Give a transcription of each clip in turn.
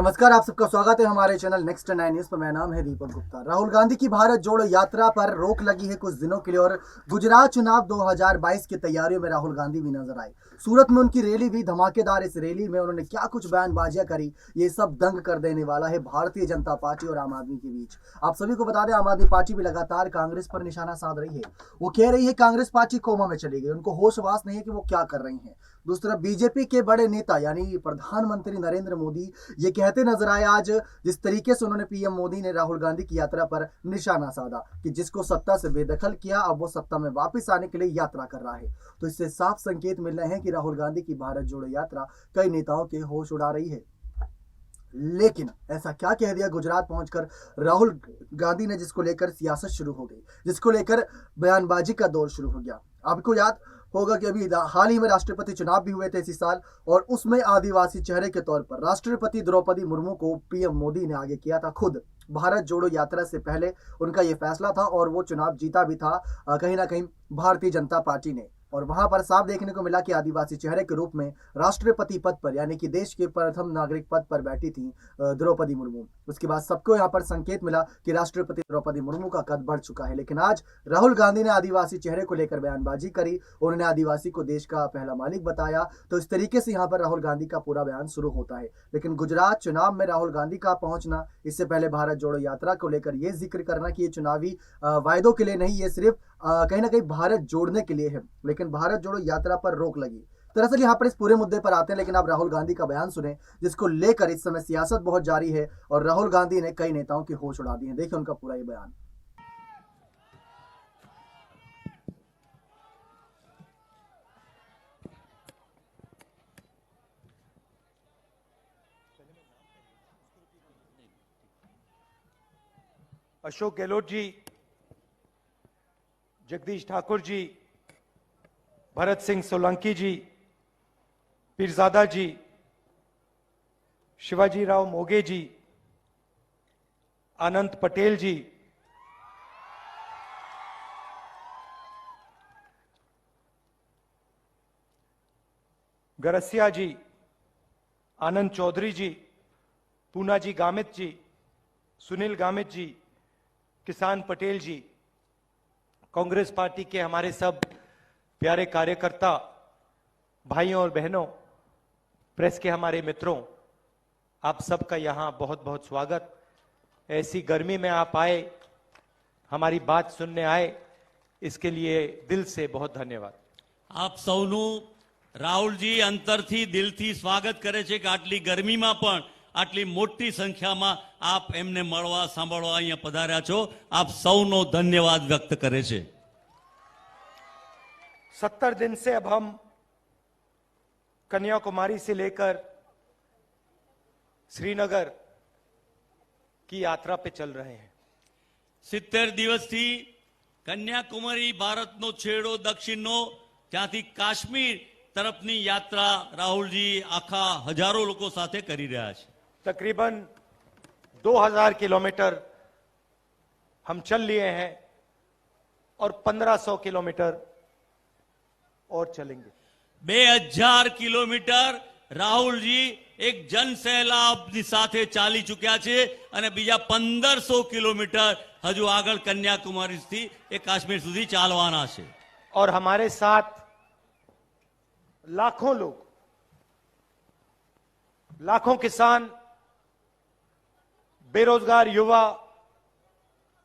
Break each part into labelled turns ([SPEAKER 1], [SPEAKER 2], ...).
[SPEAKER 1] नमस्कार, आप सबका स्वागत है हमारे चैनल नेक्स्ट 9 न्यूज पर। मेरा नाम है दीपक गुप्ता। राहुल गांधी की भारत जोड़ो यात्रा पर रोक लगी है कुछ दिनों के लिए और गुजरात चुनाव 2022 की तैयारियों में राहुल गांधी भी नजर आए। सूरत में उनकी रैली भी धमाकेदार। इस रैली में उन्होंने क्या कुछ बयानबाजियां करी, ये सब दंग कर देने वाला है भारतीय जनता पार्टी और आम आदमी के बीच। आप सभी को बता दें, आम आदमी पार्टी भी लगातार कांग्रेस पर निशाना साध रही है। वो कह रही है कांग्रेस पार्टी कोमा में चली गई, उनको होशवास नहीं है कि वो क्या कर रही है। दूसरा, बीजेपी के बड़े नेता यानी प्रधानमंत्री नरेंद्र मोदी ये कहते नजर आए आज, जिस तरीके से उन्होंने पीएम मोदी ने राहुल गांधी की यात्रा पर निशाना साधा कि जिसको सत्ता से बेदखल किया, अब वो सत्ता में वापस आने के लिए यात्रा कर रहा है। तो इससे साफ संकेत मिल रहे हैं कि राहुल गांधी की भारत जोड़ो यात्रा कई नेताओं के होश उड़ा रही है। लेकिन ऐसा क्या कह दिया गुजरात पहुंचकर राहुल गांधी ने जिसको लेकर सियासत शुरू हो गई, जिसको लेकर बयानबाजी का दौर शुरू हो गया। आपको याद होगा कि अभी हाल ही में राष्ट्रपति चुनाव भी हुए थे इसी साल, और उसमें आदिवासी चेहरे के तौर पर राष्ट्रपति द्रौपदी मुर्मू को पीएम मोदी ने आगे किया था। खुद भारत जोड़ो यात्रा से पहले उनका यह फैसला था और वो चुनाव जीता भी था कहीं ना कहीं भारतीय जनता पार्टी ने। और वहां पर साफ देखने को मिला कि आदिवासी चेहरे के रूप में राष्ट्रपति पद पर यानी कि देश के प्रथम नागरिक पद पर बैठी थी द्रौपदी मुर्मू। उसके बाद सबको यहाँ पर संकेत मिला कि राष्ट्रपति द्रौपदी मुर्मू का कद बढ़ चुका है। लेकिन आज राहुल गांधी ने आदिवासी चेहरे को लेकर बयानबाजी करी, उन्होंने आदिवासी को देश का पहला मालिक बताया। तो इस तरीके से यहाँ पर राहुल गांधी का पूरा बयान शुरू होता है। लेकिन गुजरात चुनाव में राहुल गांधी का पहुंचना, इससे पहले भारत जोड़ो यात्रा को लेकर यह जिक्र करना कि ये चुनावी वायदों के लिए नहीं, ये सिर्फ कहीं ना कहीं भारत जोड़ने के लिए है। लेकिन भारत जोड़ो यात्रा पर रोक लगी। दरअसल यहाँ पर इस पूरे मुद्दे पर आते हैं, लेकिन आप राहुल गांधी का बयान सुने जिसको लेकर इस समय सियासत बहुत जारी है और राहुल गांधी ने कई नेताओं की होश उड़ा दी है। देखिए उनका पूरा ये बयान।
[SPEAKER 2] अशोक गहलोत जी, जगदीश ठाकुर जी, भरत सिंह सोलंकी जी, पीरजादा जी, शिवाजी राव मोगे जी, अनंत पटेल जी, गरसिया जी, आनंद चौधरी जी, पूना जी गामित जी, सुनील गामित जी, किसान पटेल जी, कांग्रेस पार्टी के हमारे सब प्यारे कार्यकर्ता भाइयों और बहनों, प्रेस के हमारे मित्रों, आप सबका यहां बहुत बहुत स्वागत। ऐसी गर्मी में आप आए, हमारी बात सुनने आए, इसके लिए दिल से बहुत धन्यवाद।
[SPEAKER 3] आप સૌનું રાહુલજી અંતરથી દિલથી સ્વાગત કરે છે કે આટલી ગરમીમાં પણ આટલી મોટી સંખ્યામાં આપ એમને મળવા સાંભળવા અહીંયા પધાર્યા છો। આપ સૌનો ધન્યવાદ વ્યક્ત કરે છે।
[SPEAKER 2] 70 दिन से अब हम कन्याकुमारी से लेकर श्रीनगर की यात्रा पे चल रहे हैं।
[SPEAKER 3] 70 દિવસથી કન્યાકુમારી ભારતનો છેડો દક્ષિણનો, ત્યાંથી કાશ્મીર તરફની यात्रा રાહુલજી આખા હજારો લોકો સાથે કરી રહ્યા છે।
[SPEAKER 2] तकरीबन 2000 किलोमीटर हम चल लिए हैं और 1500 किलोमीटर और चलेंगे।
[SPEAKER 3] 2000 કિલોમીટર રાહુલજી એક જન સહેલાવની સાથે ચાલી ચૂક્યા છે અને બીજા 1500 કિલોમીટર હજુ આગળ કન્યાકુમારીથી એ કાશ્મીર સુધી ચાલવાના છે।
[SPEAKER 2] और हमारे साथ लाखों लोग, लाखों किसान, बेरोजगार युवा,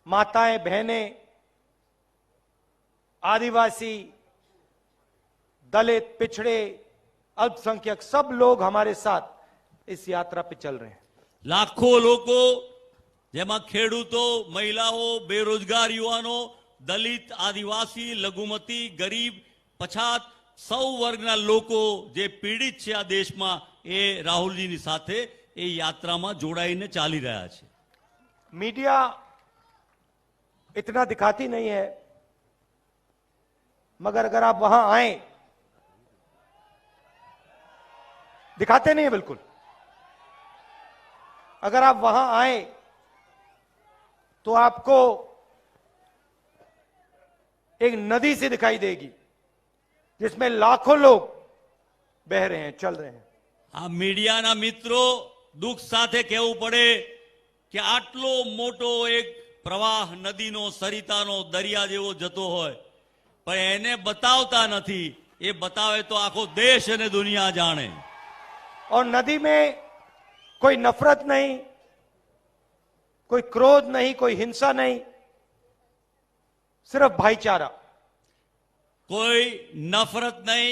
[SPEAKER 2] माताएं बहनें, आदिवासी, दलित, पिछड़े, अल्पसंख्यक, सब लोग हमारे साथ इस यात्रा पे चल रहे हैं।
[SPEAKER 3] લાખો લોકો, જેમાં ખેડૂતો, મહિલાઓ, બેરોજગાર યુવાનો, દલિત, આદિવાસી, લઘુમતી, ગરીબ, પછાત, સૌ વર્ગના લોકો જે પીડિત છે આ દેશમાં, એ રાહુલજીની સાથે એ યાત્રામાં જોડાઈને ચાલી રહ્યા છે।
[SPEAKER 2] मीडिया इतना दिखाती नहीं है, मगर अगर आप वहां आए, दिखाते नहीं है बिल्कुल। अगर आप वहां आए तो आपको एक नदी से दिखाई देगी जिसमें लाखों लोग बह रहे हैं, चल रहे हैं।
[SPEAKER 3] આ મીડિયાના મિત્રો દુઃખ સાથે કહેવું પડે કે આટલો મોટો એક પ્રવાહ નદીનો સરિતાનો દરિયા જેવો જતો હોય પણ એને બતાવતા નથી. એ બતાવે તો આખો દેશ અને દુનિયા જાણે.
[SPEAKER 2] और नदी में कोई नफरत नहीं, कोई क्रोध नहीं, कोई हिंसा नहीं, सिर्फ भाईचारा.
[SPEAKER 3] કોઈ નફરત નહીં,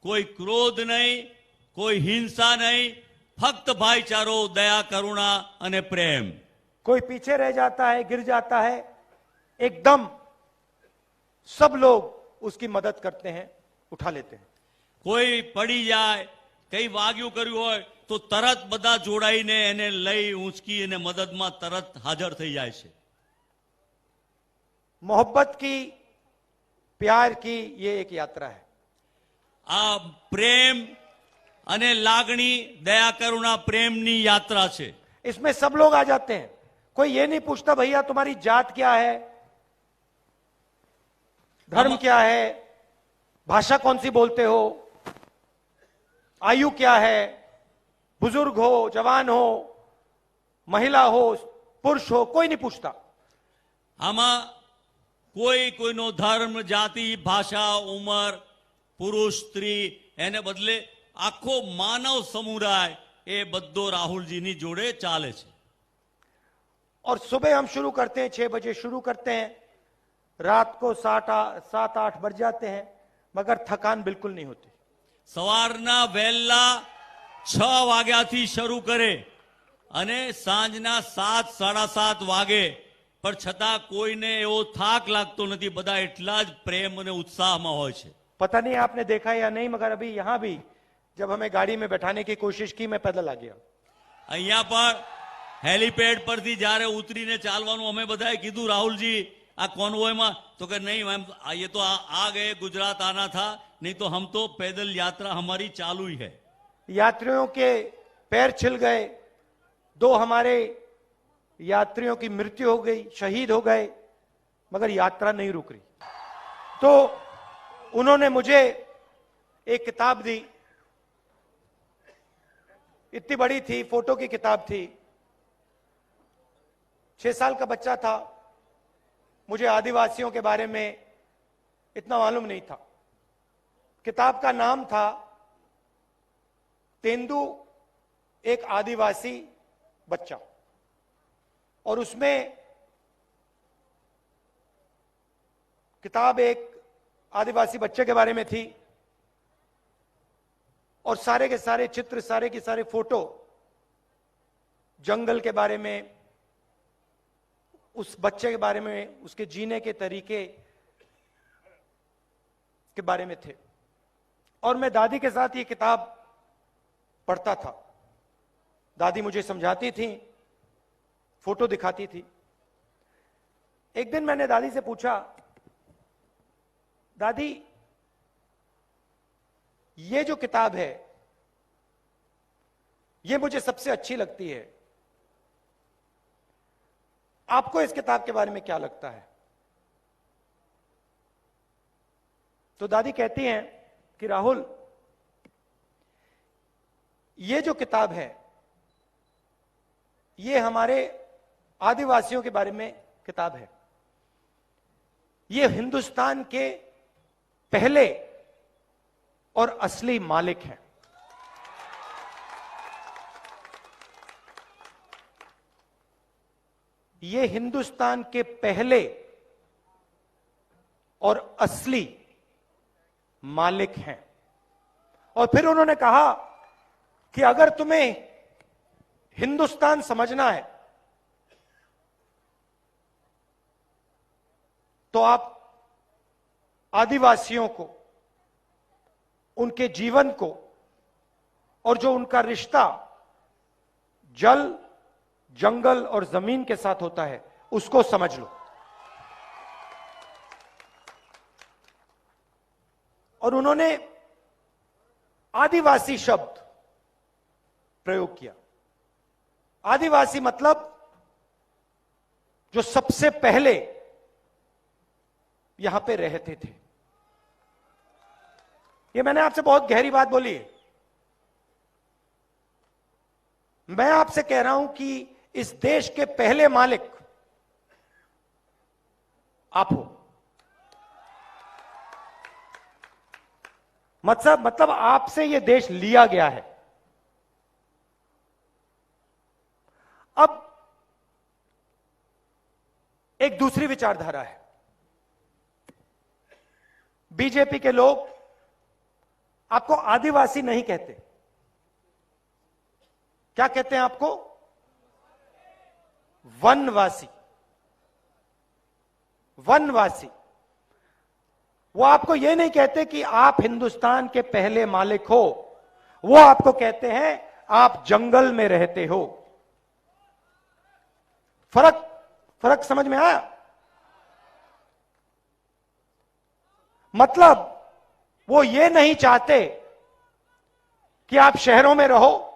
[SPEAKER 3] કોઈ ક્રોધ નહીં, કોઈ હિંસા નહીં, ફક્ત ભાઈચારો, દયા, કરુણા અને પ્રેમ.
[SPEAKER 2] कोई पीछे रह जाता है, गिर जाता है, एकदम सब लोग उसकी मदद करते हैं, उठा लेते हैं.
[SPEAKER 3] કોઈ પડી જાય, કઈ વાગ્યું કર્યું હોય તો તરત બધા જોડાઈને એને લઈ ઊંચકી અને મદદમાં તરત હાજર થઈ જાય છે.
[SPEAKER 2] मोहब्बत की, प्यार की ये एक यात्रा है.
[SPEAKER 3] આ પ્રેમ અને લાગણી, દયા, કરુણા, પ્રેમની યાત્રા છે.
[SPEAKER 2] इसमें सब लोग आ जाते हैं. कोई ये नहीं पूछता भैया तुम्हारी जात क्या है, धर्म क्या है, भाषा कौन सी बोलते हो, आयु क्या है, बुजुर्ग हो, जवान हो, महिला हो, पुरुष हो, कोई नहीं पूछता.
[SPEAKER 3] આમાં કોઈ કોઈનો ધર્મ, જાતિ, ભાષા, ઉંમર, પુરુષ, સ્ત્રી એને બદલે આખો માનવ સમુદાય એ બધો રાહુલજીની જોડે ચાલે છે.
[SPEAKER 2] और सुबह हम शुरू करते हैं, 6 बजे शुरू करते हैं, रात को 7-8 बज जाते हैं, मगर थकान बिल्कुल नहीं होती.
[SPEAKER 3] સવારના વહેલા 6 વાગ્યાથી શરૂ કરે અને સાંજના 7-7:30 વાગે પણ છતાં કોઈને એવો થાક લાગતો નથી. બધા એટલા જ પ્રેમ અને ઉત્સાહમાં હોય છે.
[SPEAKER 2] पता नहीं आपने देखा या नहीं, मगर अभी यहां भी जब हमें गाड़ी में बैठाने की कोशिश की, मैं पैदल आ गया.
[SPEAKER 3] અહીંયા પણ હેલીપેડ પરથી જ્યારે ઉતરીને ચાલવાનું અમે બધાએ કીધું રાહુલજી આ કોન્વોયમાં તો કે નહીં मैम ये तो आ गए, गुजरात आना था, नहीं तो हम तो पैदल यात्रा हमारी चालू ही है.
[SPEAKER 2] यात्रियों के पैर छिल गए, 2 हमारे यात्रियों की मृत्यु हो गई, शहीद हो गए, मगर यात्रा नहीं रुक रही. तो उन्होंने मुझे एक किताब दी, इतनी बड़ी थी, फोटो की किताब थी. 6 साल का बच्चा था, मुझे आदिवासियों के बारे में इतना मालूम नहीं था. किताब का नाम था तेंदु एक आदिवासी बच्चा, और उसमें किताब एक आदिवासी बच्चे के बारे में थी और सारे के सारे चित्र, सारे के सारे फोटो जंगल के बारे में, उस बच्चे के बारे में, उसके जीने के तरीके के बारे में थे. और मैं दादी के साथ ये किताब पढ़ता था. दादी मुझे समझाती थी, फोटो दिखाती थी. एक दिन मैंने दादी से पूछा, दादी ये जो किताब है ये मुझे सबसे अच्छी लगती है, आपको इस किताब के बारे में क्या लगता है? तो दादी कहती हैं कि राहुल ये जो किताब है ये हमारे आदिवासियों के बारे में किताब है. ये हिंदुस्तान के पहले और असली मालिक हैं. ये हिंदुस्तान के पहले और असली मालिक हैं. और फिर उन्होंने कहा कि अगर तुम्हें हिंदुस्तान समझना है तो आप आदिवासियों को, उनके जीवन को और जो उनका रिश्ता जल, जंगल और जमीन के साथ होता है उसको समझ लो. और उन्होंने आदिवासी शब्द प्रयोग किया. आदिवासी मतलब जो सबसे पहले यहां पे रहते थे. ये मैंने आपसे बहुत गहरी बात बोली है. मैं आपसे कह रहा हूं कि इस देश के पहले मालिक आप हो। मतलब आपसे यह देश लिया गया है। अब एक दूसरी विचारधारा है। बीजेपी के लोग आपको आदिवासी नहीं कहते। क्या कहते हैं आपको? वनवासी। वनवासी। वो आपको यह नहीं कहते कि आप हिंदुस्तान के पहले मालिक हो, वो आपको कहते हैं आप जंगल में रहते हो। फर्क समझ में आया? मतलब वो ये नहीं चाहते कि आप शहरों में रहो,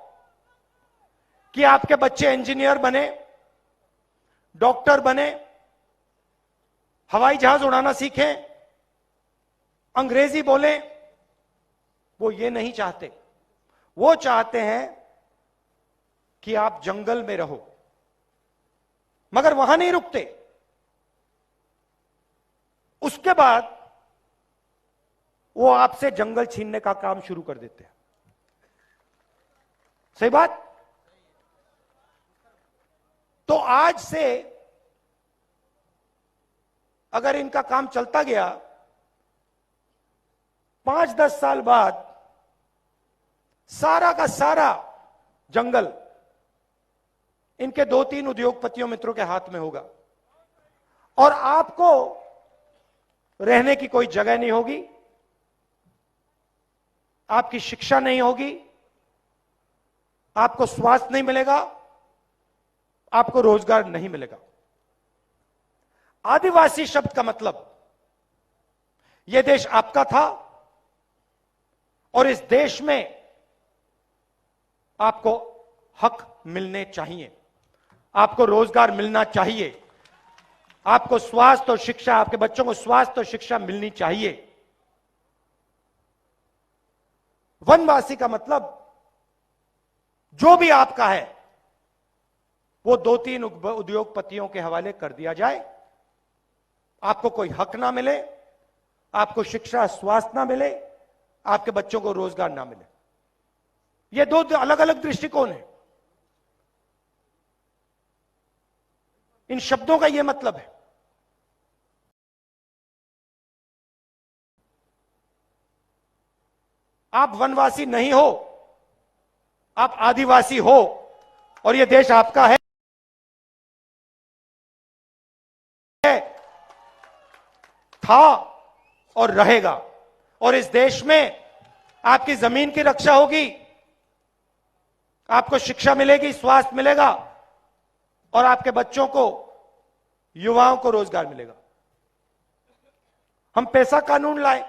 [SPEAKER 2] कि आपके बच्चे इंजीनियर बने, डॉक्टर बने, हवाई जहाज उड़ाना सीखें, अंग्रेजी बोलें। वो ये नहीं चाहते। वो चाहते हैं कि आप जंगल में रहो। मगर वहां नहीं रुकते। उसके बाद वो आपसे जंगल छीनने का काम शुरू कर देते हैं। सही बात? तो आज से अगर इनका काम चलता गया, 5-10 साल बाद सारा का सारा जंगल इनके 2-3 उद्योगपतियों मित्रों के हाथ में होगा और आपको रहने की कोई जगह नहीं होगी, आपकी शिक्षा नहीं होगी, आपको स्वास्थ्य नहीं मिलेगा, आपको रोजगार नहीं मिलेगा। आदिवासी शब्द का मतलब यह देश आपका था और इस देश में आपको हक मिलने चाहिए, आपको रोजगार मिलना चाहिए, आपको स्वास्थ्य और शिक्षा, आपके बच्चों को स्वास्थ्य और शिक्षा मिलनी चाहिए। वनवासी का मतलब जो भी आपका है वो 2-3 उद्योगपतियों के हवाले कर दिया जाए, आपको कोई हक ना मिले, आपको शिक्षा स्वास्थ्य ना मिले, आपके बच्चों को रोजगार ना मिले। ये 2 अलग अलग दृष्टिकोण है। इन शब्दों का यह मतलब है। आप वनवासी नहीं हो, आप आदिवासी हो और यह देश आपका है, था और रहेगा। और इस देश में आपकी जमीन की रक्षा होगी, आपको शिक्षा मिलेगी, स्वास्थ्य मिलेगा और आपके बच्चों को, युवाओं को रोजगार मिलेगा। हम पैसा कानून लाए,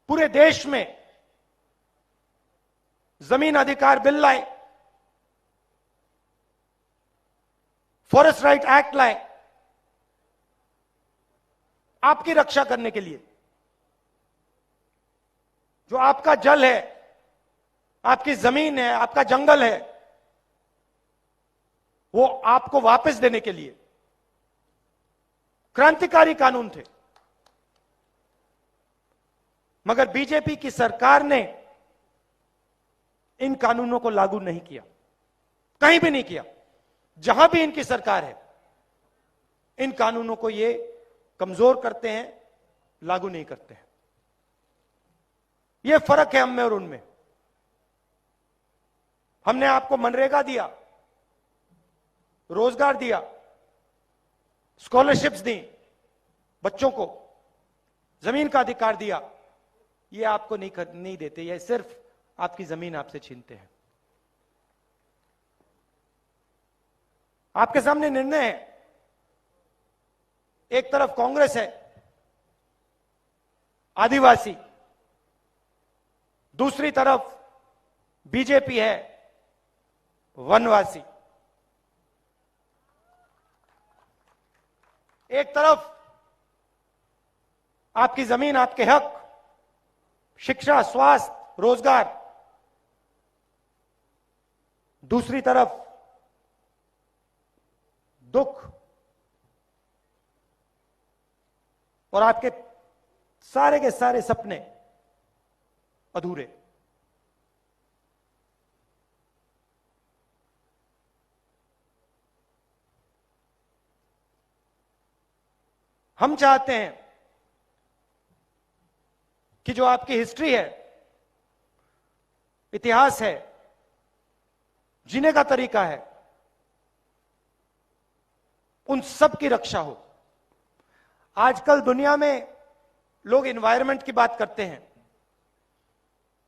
[SPEAKER 2] पूरे देश में जमीन अधिकार बिल लाए, फॉरेस्ट राइट एक्ट लाए, आपकी रक्षा करने के लिए। जो आपका जल है, आपकी जमीन है, आपका जंगल है, वो आपको वापस देने के लिए क्रांतिकारी कानून थे। मगर बीजेपी की सरकार ने इन कानूनों को लागू नहीं किया, कहीं भी नहीं किया। जहां भी इनकी सरकार है, इन कानूनों को ये कमजोर करते हैं, लागू नहीं करते हैं। यह फर्क है हम में और उनमें। हमने आपको मनरेगा दिया, रोजगार दिया, स्कॉलरशिप्स दी, बच्चों को जमीन का अधिकार दिया। ये आपको नहीं देते, ये सिर्फ आपकी जमीन आपसे छीनते हैं। आपके सामने निर्णय है। एक तरफ कांग्रेस है, आदिवासी, दूसरी तरफ बीजेपी है, वनवासी। एक तरफ आपकी जमीन, आपके हक, शिक्षा, स्वास्थ्य, रोजगार, दूसरी तरफ दुख और आपके सारे के सारे सपने अधूरे। हम चाहते हैं कि जो आपकी हिस्ट्री है, इतिहास है, जीने का तरीका है, उन सब की रक्षा हो। आजकल दुनिया में लोग एनवायरनमेंट की बात करते हैं,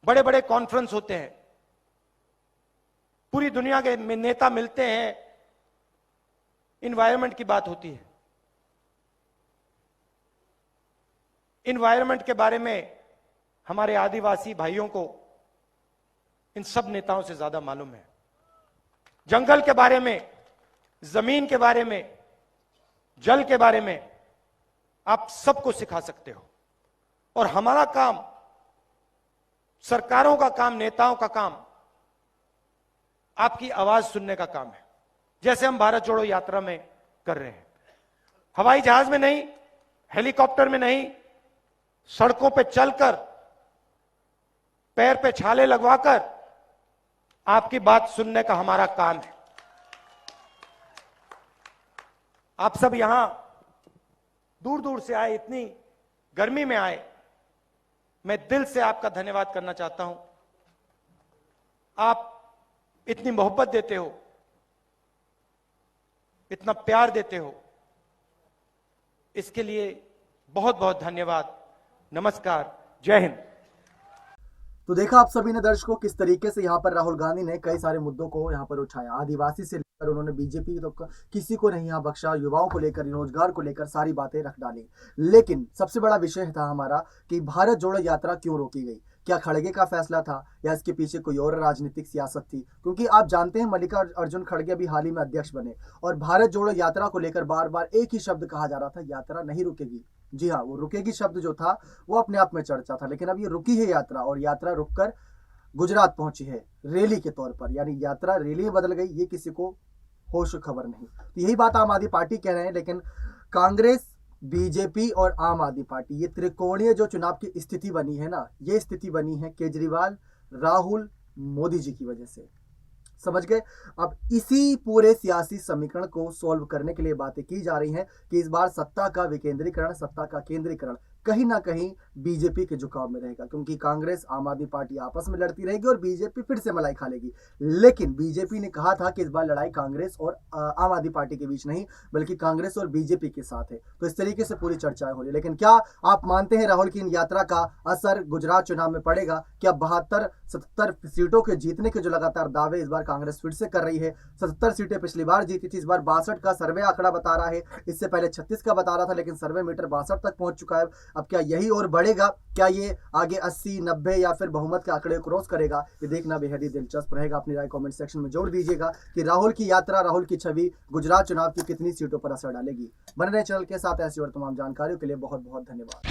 [SPEAKER 2] बड़े बड़े कॉन्फ्रेंस होते हैं, पूरी दुनिया के नेता मिलते हैं, एनवायरनमेंट की बात होती है। एनवायरनमेंट के बारे में हमारे आदिवासी भाइयों को इन सब नेताओं से ज्यादा मालूम है। जंगल के बारे में, जमीन के बारे में, जल के बारे में आप सबको सिखा सकते हो। और हमारा काम, सरकारों का काम, नेताओं का काम आपकी आवाज सुनने का काम है, जैसे हम भारत जोड़ो यात्रा में कर रहे हैं। हवाई जहाज में नहीं, हेलीकॉप्टर में नहीं, सड़कों पे चलकर, पैर पे छाले लगवाकर आपकी बात सुनने का हमारा काम है। आप सब यहां दूर दूर से आए, इतनी गर्मी में आए, मैं दिल से आपका धन्यवाद करना चाहता हूं। आप इतनी मोहब्बत देते हो, इतना प्यार देते हो, इसके लिए बहुत बहुत धन्यवाद। नमस्कार, जय हिंद।
[SPEAKER 1] तो देखा आप सभी ने दर्शकों किस तरीके से यहाँ पर राहुल गांधी ने कई सारे मुद्दों को यहाँ पर उठाया। आदिवासी से लेकर उन्होंने बीजेपी तो किसी को नहीं यहाँ बख्शा, युवाओं को लेकर, रोजगार को लेकर सारी बातें रख डाली। लेकिन सबसे बड़ा विषय था हमारा कि भारत जोड़ो यात्रा क्यों रोकी गई। क्या खड़गे का फैसला था या इसके पीछे कोई और राजनीतिक सियासत थी? क्योंकि आप जानते हैं मल्लिकार्जुन खड़गे अभी हाल ही में अध्यक्ष बने और भारत जोड़ो यात्रा को लेकर बार बार एक ही शब्द कहा जा रहा था, यात्रा नहीं रुकेगी। जी हाँ, वो रुकेगी शब्द जो था वो अपने आप में चर्चा था, लेकिन अब ये रुकी है यात्रा और यात्रा रुककर गुजरात पहुंची है रैली के तौर पर, यानी यात्रा रैली में बदल गई, ये किसी को होश खबर नहीं। तो यही बात आम आदमी पार्टी कह रहे हैं, लेकिन कांग्रेस, बीजेपी और आम आदमी पार्टी, ये त्रिकोणीय जो चुनाव की स्थिति बनी है ना, ये स्थिति बनी है केजरीवाल, राहुल, मोदी जी की वजह से। समझ गए? अब इसी पूरे सियासी समीकरण को सॉल्व करने के लिए बातें की जा रही हैं कि इस बार सत्ता का विकेंद्रीकरण, सत्ता का केंद्रीकरण कहीं ना कहीं बीजेपी के झुकाव में रहेगा, क्योंकि कांग्रेस, आम आदमी पार्टी आपस में लड़ती रहेगी और बीजेपी फिर से मलाई खा लेगी। लेकिन बीजेपी ने कहा था कि इस बार लड़ाई कांग्रेस और आम आदमी पार्टी के बीच नहीं, बल्कि कांग्रेस और बीजेपी के साथ है। तो इस तरीके से पूरी चर्चाएं हो रही है। लेकिन क्या आप मानते हैं राहुल की इन यात्रा का असर गुजरात चुनाव में पड़ेगा? क्या 72-77 सीटों के जीतने के जो लगातार दावे इस बार कांग्रेस फिर से कर रही है? 77 सीटें पिछली बार जीती थी, इस बार 62 का सर्वे आंकड़ा बता रहा है, इससे पहले 36 का बता रहा था, लेकिन सर्वे मीटर 62 तक पहुंच चुका है। अब क्या यही और बढ़ेगा? क्या ये आगे 80, 90 या फिर बहुमत के आंकड़े क्रॉस करेगा? ये देखना बेहद ही दिलचस्प रहेगा। अपनी राय कमेंट सेक्शन में जोड़ दीजिएगा कि राहुल की यात्रा, राहुल की छवि गुजरात चुनाव की कितनी सीटों पर असर डालेगी। बने रहे चैनल के साथ ऐसी और तमाम जानकारियों के लिए बहुत बहुत धन्यवाद।